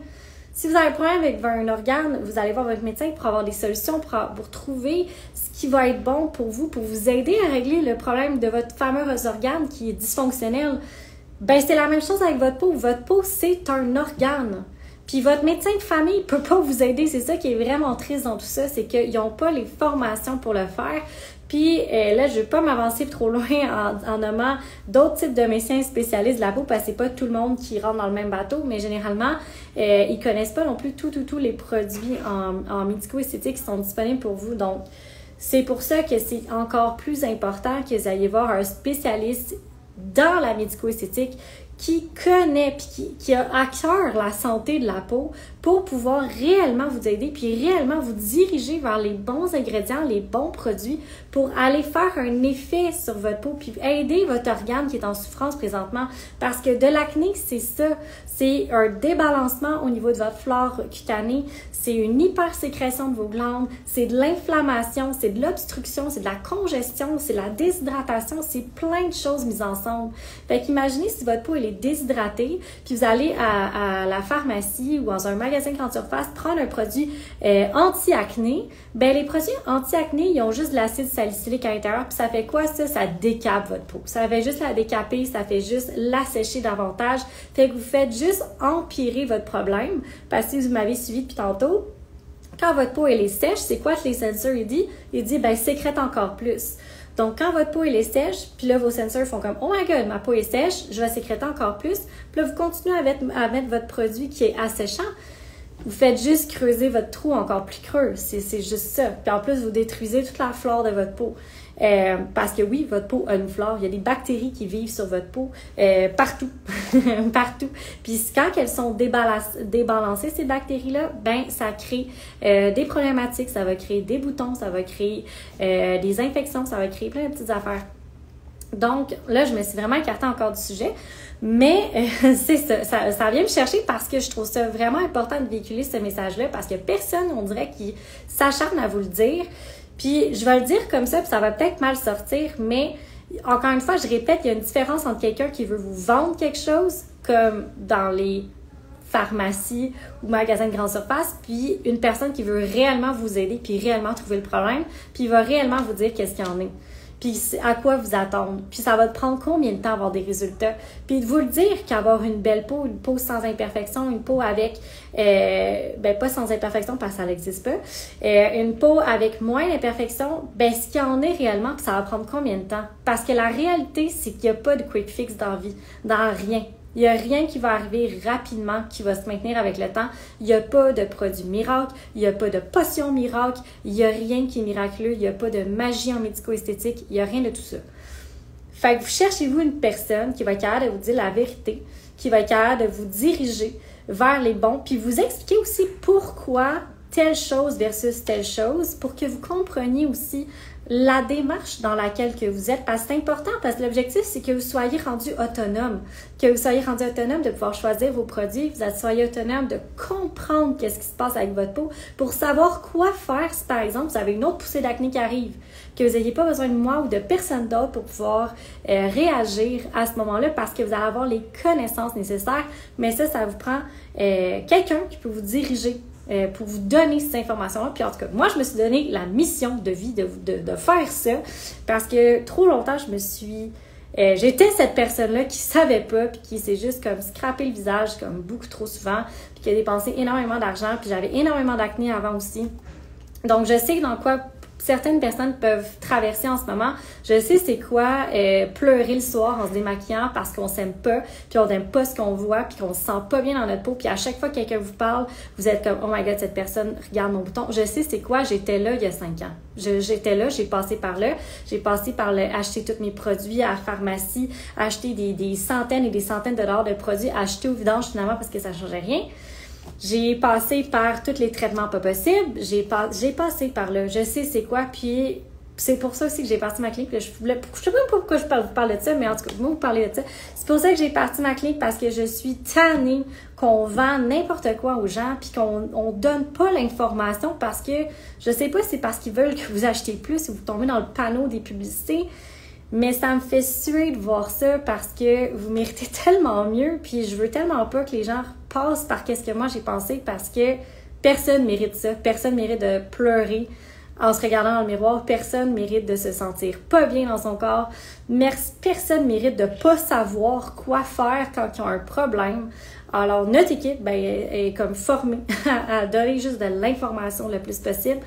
Si vous avez un problème avec un organe, vous allez voir votre médecin pour avoir des solutions, pour trouver ce qui va être bon pour vous aider à régler le problème de votre fameux organe qui est dysfonctionnel. C'est la même chose avec votre peau. Votre peau, c'est un organe. Puis votre médecin de famille peut pas vous aider. C'est ça qui est vraiment triste dans tout ça, c'est qu'ils n'ont pas les formations pour le faire. Puis là, je vais pas m'avancer trop loin en nommant d'autres types de médecins spécialistes de la peau parce que c'est pas tout le monde qui rentre dans le même bateau, mais généralement, ils connaissent pas non plus tous les produits en médico-esthétique qui sont disponibles pour vous. Donc, c'est pour ça que c'est encore plus important que vous alliez voir un spécialiste dans la médico-esthétique qui connaît puis qui a à cœur la santé de la peau pour pouvoir réellement vous aider puis réellement vous diriger vers les bons ingrédients, les bons produits pour aller faire un effet sur votre peau puis aider votre organe qui est en souffrance présentement parce que de l'acné, c'est ça. C'est un débalancement au niveau de votre flore cutanée, c'est une hypersécrétion de vos glandes, c'est de l'inflammation, c'est de l'obstruction, c'est de la congestion, c'est de la déshydratation, c'est plein de choses mises ensemble. Fait qu'imaginez si votre peau elle est déshydratée, puis vous allez à la pharmacie ou dans un magasin grande surface prendre un produit anti-acné, les produits anti-acné, ils ont juste de l'acide salicylique à l'intérieur, puis ça fait quoi ça? Ça décape votre peau. Ça fait juste la décaper, ça fait juste l'assécher davantage, fait que vous faites juste empirer votre problème, parce que si vous m'avez suivi depuis tantôt, quand votre peau elle est sèche, c'est quoi que les sensors il dit? Il dit, sécrète encore plus. Donc, quand votre peau elle est sèche, puis là, vos sensors font comme « Oh my God, ma peau est sèche, je vais sécréter encore plus. » Puis là, vous continuez à mettre votre produit qui est asséchant. Vous faites juste creuser votre trou encore plus creux. C'est juste ça. Puis en plus, vous détruisez toute la flore de votre peau. Parce que oui, votre peau a une flore. Il y a des bactéries qui vivent sur votre peau partout. Partout. Puis quand elles sont débalancées, ces bactéries-là, ça crée des problématiques. Ça va créer des boutons, ça va créer des infections, ça va créer plein de petites affaires. Donc là, je me suis vraiment écartée encore du sujet. Mais c'est ça vient me chercher parce que je trouve ça vraiment important de véhiculer ce message-là parce que personne, on dirait, qui s'acharne à vous le dire. Puis je vais le dire comme ça, puis ça va peut-être mal sortir, mais encore une fois, je répète, il y a une différence entre quelqu'un qui veut vous vendre quelque chose, comme dans les pharmacies ou magasins de grande surface, puis une personne qui veut réellement vous aider, puis réellement trouver le problème, puis il va réellement vous dire qu'est-ce qu'il y en est. Puis à quoi vous attendre. Puis ça va te prendre combien de temps avoir des résultats. Puis de vous le dire qu'avoir une belle peau, une peau sans imperfection, une peau avec, pas sans imperfection parce que ça n'existe pas, une peau avec moins d'imperfection, ce qu'il y en est réellement, puis ça va prendre combien de temps. Parce que la réalité, c'est qu'il n'y a pas de quick fix dans la vie, dans rien. Il n'y a rien qui va arriver rapidement, qui va se maintenir avec le temps. Il n'y a pas de produit miracle, il n'y a pas de potion miracle, il n'y a rien qui est miraculeux, il n'y a pas de magie en médico-esthétique, il n'y a rien de tout ça. Fait que vous cherchez-vous une personne qui va être capable de vous dire la vérité, qui va être capable de vous diriger vers les bons, puis vous expliquer aussi pourquoi telle chose versus telle chose pour que vous compreniez aussi la démarche dans laquelle que vous êtes, parce que c'est important, parce que l'objectif, c'est que vous soyez rendu autonome, de pouvoir choisir vos produits, que vous soyez autonome de comprendre qu'est-ce qui se passe avec votre peau pour savoir quoi faire si, par exemple, vous avez une autre poussée d'acné qui arrive, que vous n'ayez pas besoin de moi ou de personne d'autre pour pouvoir réagir à ce moment-là parce que vous allez avoir les connaissances nécessaires, mais ça vous prend quelqu'un qui peut vous diriger pour vous donner ces informations-là. Puis en tout cas, moi, je me suis donné la mission de vie de faire ça parce que trop longtemps, j'étais cette personne-là qui savait pas puis qui s'est juste comme scrappé le visage comme beaucoup trop souvent puis qui a dépensé énormément d'argent puis j'avais énormément d'acné avant aussi. Donc, je sais dans quoi certaines personnes peuvent traverser en ce moment. Je sais c'est quoi pleurer le soir en se démaquillant parce qu'on s'aime pas, puis on n'aime pas ce qu'on voit, puis qu'on se sent pas bien dans notre peau, puis à chaque fois que quelqu'un vous parle, vous êtes comme « Oh my God, cette personne regarde mon bouton ». Je sais c'est quoi, j'étais là il y a 5 ans. J'étais là, j'ai passé par là. J'ai passé par acheter tous mes produits à la pharmacie, acheter des centaines et des centaines de dollars de produits achetés au vidange finalement parce que ça changeait rien. J'ai passé par tous les traitements pas possibles. J'ai passé par là. Je sais c'est quoi. Puis c'est pour ça aussi que j'ai parti ma clinique. Je sais même pas pourquoi je vous parle de ça, mais en tout cas, moi, vous parlez de ça. C'est pour ça que j'ai parti ma clinique parce que je suis tannée qu'on vend n'importe quoi aux gens puis qu'on donne pas l'information parce que je sais pas si c'est parce qu'ils veulent que vous achetiez plus ou vous tombez dans le panneau des publicités. Mais ça me fait suer de voir ça parce que vous méritez tellement mieux puis je veux tellement pas que les gens passent par qu'est-ce que moi j'ai pensé parce que personne mérite ça. Personne mérite de pleurer en se regardant dans le miroir. Personne mérite de se sentir pas bien dans son corps. Personne mérite de pas savoir quoi faire quand ils ont un problème. Alors, notre équipe est comme formée à donner juste de l'information le plus possible.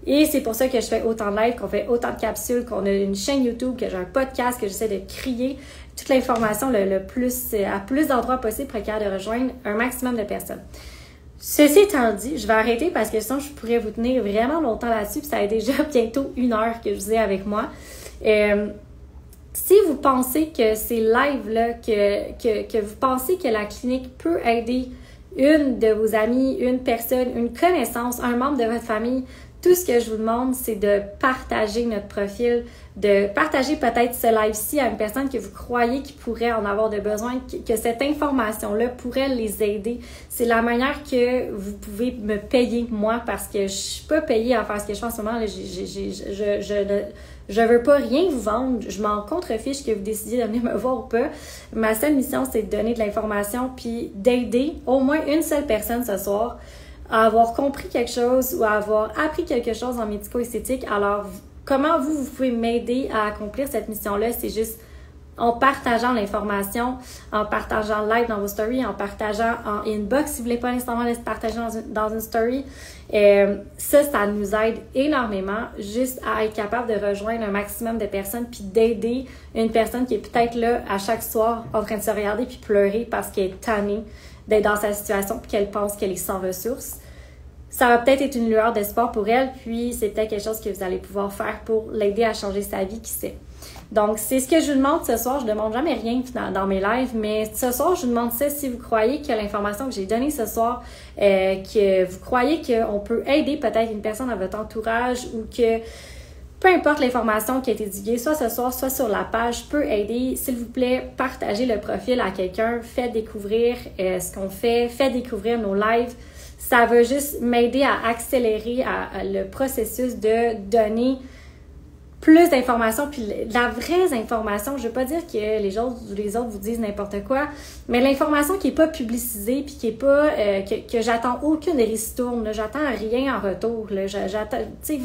Et c'est pour ça que je fais autant de live, qu'on fait autant de capsules, qu'on a une chaîne YouTube, que j'ai un podcast, que j'essaie de crier toute l'information à plus d'endroits possible pour être capable de rejoindre un maximum de personnes. Ceci étant dit, je vais arrêter parce que sinon je pourrais vous tenir vraiment longtemps là-dessus, puis ça est déjà bientôt 1 heure que je vous ai avec moi. Si vous pensez que ces lives-là, que vous pensez que la clinique peut aider une de vos amis, une personne, une connaissance, un membre de votre famille, tout ce que je vous demande, c'est de partager notre profil, de partager peut-être ce live-ci à une personne que vous croyez qui pourrait en avoir de besoin, que cette information-là pourrait les aider. C'est la manière que vous pouvez me payer, moi, parce que je suis pas payée à faire ce que je fais en ce moment. Là, je veux pas rien vous vendre. Je m'en contrefiche que vous décidiez de venir me voir ou pas. Ma seule mission, c'est de donner de l'information puis d'aider au moins une seule personne ce soir à avoir compris quelque chose ou à avoir appris quelque chose en médico-esthétique. Alors, comment vous pouvez m'aider à accomplir cette mission-là? C'est juste en partageant l'information, en partageant le live dans vos stories, en partageant en inbox si vous voulez pas nécessairement le partager dans une story. Ça nous aide énormément juste à être capable de rejoindre un maximum de personnes puis d'aider une personne qui est peut-être là à chaque soir en train de se regarder puis pleurer parce qu'elle est tannée d'être dans sa situation puis qu'elle pense qu'elle est sans ressources. Ça va peut-être être une lueur d'espoir pour elle, puis c'est peut-être quelque chose que vous allez pouvoir faire pour l'aider à changer sa vie, qui sait. Donc, c'est ce que je vous demande ce soir. Je ne demande jamais rien dans mes lives, mais ce soir, je vous demande ça si vous croyez que l'information que j'ai donnée ce soir, que vous croyez qu'on peut aider peut-être une personne dans votre entourage ou que peu importe l'information qui a été divulguée, soit ce soir, soit sur la page, peut aider. S'il vous plaît, partagez le profil à quelqu'un, faites découvrir ce qu'on fait, faites découvrir nos lives. Ça va juste m'aider à accélérer le processus de donner plus d'informations, puis la vraie information. Je veux pas dire que les autres vous disent n'importe quoi, mais l'information qui est pas publicisée, puis qui est pas que j'attends aucune ristourne, là, j'attends rien en retour. Là, j'attends, tu sais,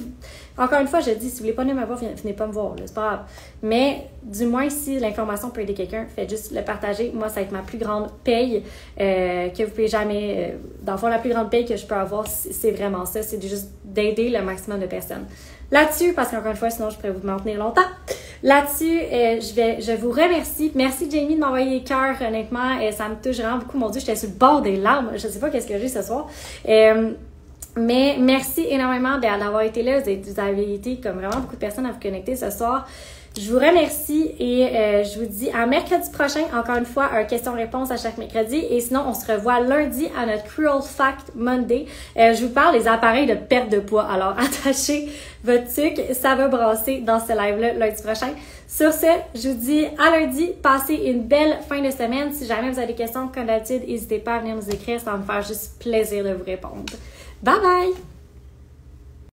encore une fois, je dis, si vous voulez pas venir me voir, venez pas me voir, là, c'est pas grave. Mais du moins, si l'information peut aider quelqu'un, faites juste le partager. Moi, ça va être ma plus grande paye que vous pouvez jamais. Dans le fond, la plus grande paye que je peux avoir, c'est vraiment ça, c'est juste d'aider le maximum de personnes. Là-dessus, parce qu'encore une fois, sinon je pourrais vous m'en tenir longtemps. Là-dessus, je vous remercie. Merci Jamie de m'envoyer les cœurs, honnêtement. Ça me touche vraiment beaucoup. Mon Dieu, j'étais sur le bord des larmes. Je sais pas qu'est-ce que j'ai ce soir. Mais merci énormément d'avoir été là. Vous avez été comme vraiment beaucoup de personnes à vous connecter ce soir. Je vous remercie et je vous dis à mercredi prochain, encore une fois, un question-réponse à chaque mercredi. Et sinon, on se revoit lundi à notre Cruel Fact Monday. Je vous parle des appareils de perte de poids. Alors, attachez votre tuque, ça va brasser dans ce live-là lundi prochain. Sur ce, je vous dis à lundi. Passez une belle fin de semaine. Si jamais vous avez des questions, comme d'habitude, n'hésitez pas à venir nous écrire. Ça va me faire juste plaisir de vous répondre. Bye bye!